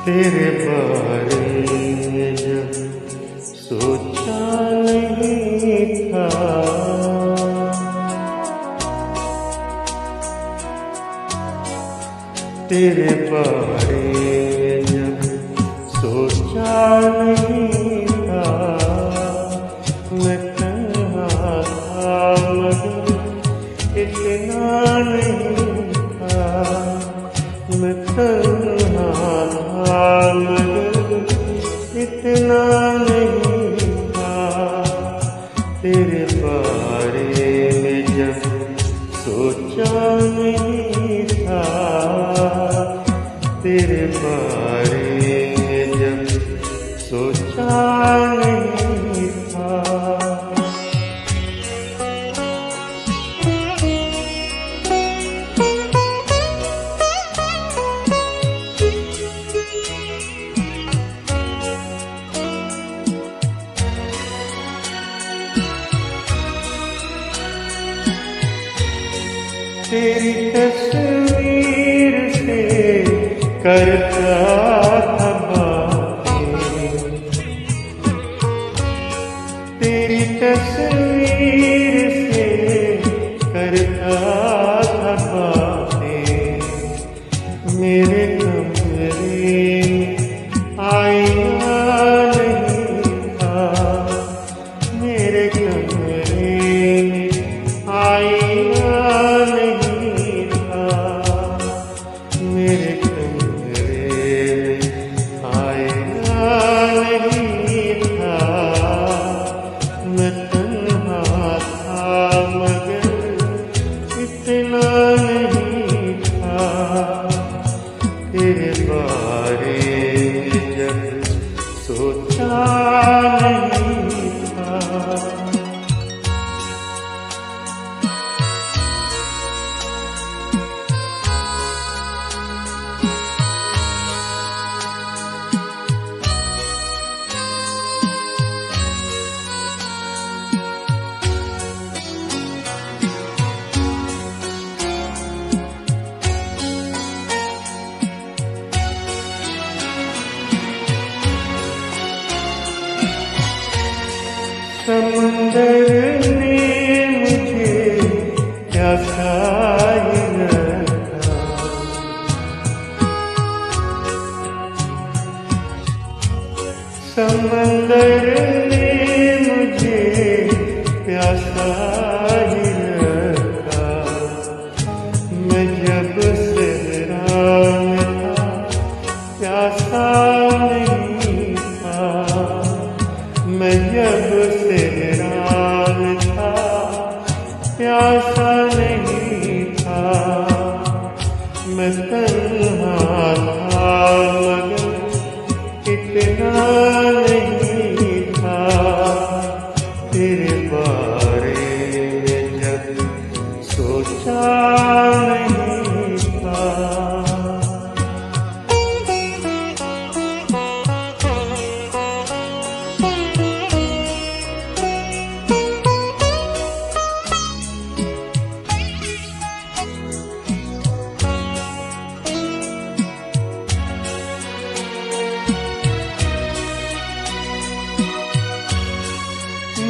तेरे बारे में जब सोचा नहीं था, तेरे बारे में जब सोचा नहीं था, मैं तन्हा था मगर इतना नहीं था, मैं तन्हा मगर इतना नहीं था। तेरे बारे में जब सोचा नहीं था, तेरे बारे में जब सोचा नहीं था। तेरी तस्वीर से करता था बातें, तेरी तस्वीर से करता था बातें। मेरे कमरे में आईना नहीं था, मेरे कमरे में आईना नहीं था, मेरे कमरे में आईना नहीं था। मैं तन्हा था मगर इतना नहीं था। तेरे बारे में जब सोचा नहीं था। समंदर ने मुझे प्यासा ही रखा, समंदर ने मुझे प्यासा ही रखा। मैं जब सहरा में था प्यासा नहीं था, मैं जब सहरा में था प्यासा नहीं था। मैं तन्हा था मगर इतना नहीं था। तेरे बारे में जब सोचा नहीं था।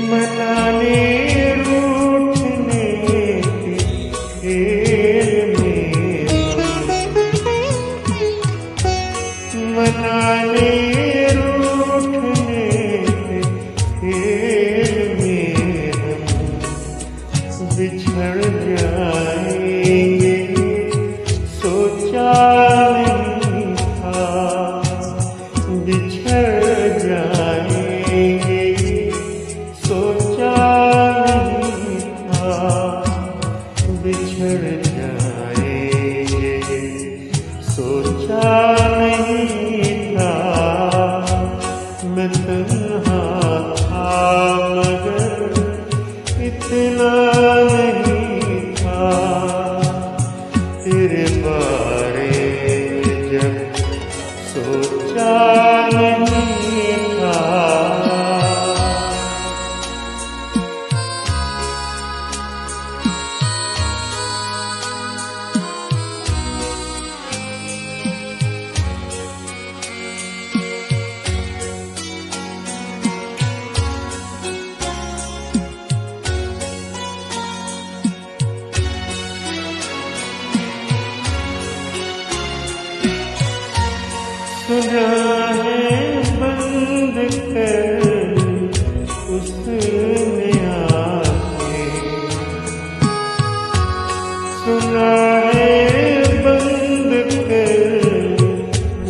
मनाने रूठने के खेल में, मनाने रूठने के खेल में हम बिछड़ जाएंगे सोचा नहीं था, बिछड़ जाएंगे सोचा नहीं था, बिछड़ जाएंगे सोचा नहीं था। सोचा नहीं था। सुना है बंद कर उसने आके, सुना है बंद कर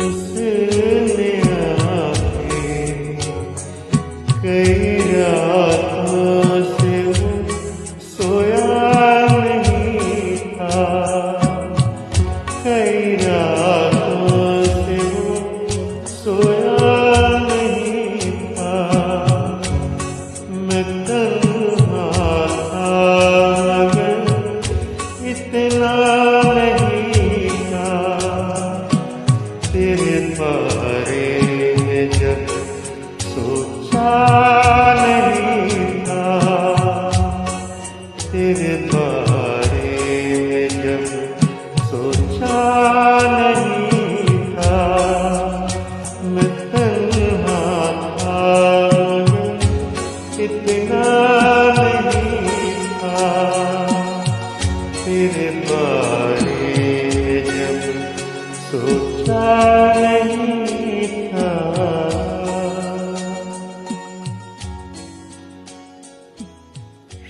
उसने आके, कई रातों से वो सोया नहीं था, कई रातों से वो सोया नहीं था। मैं तन्हा था मगर इतना नहीं था। तेरे बारे में जब सोचा नहीं था, तेरे बारे में जब सोचा नहीं था। मैं तन्हा था इतना नहीं था। तेरे बारे में जब सोचा नहीं था।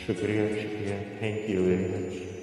शुक्रिया, थैंक यू वेरी मच।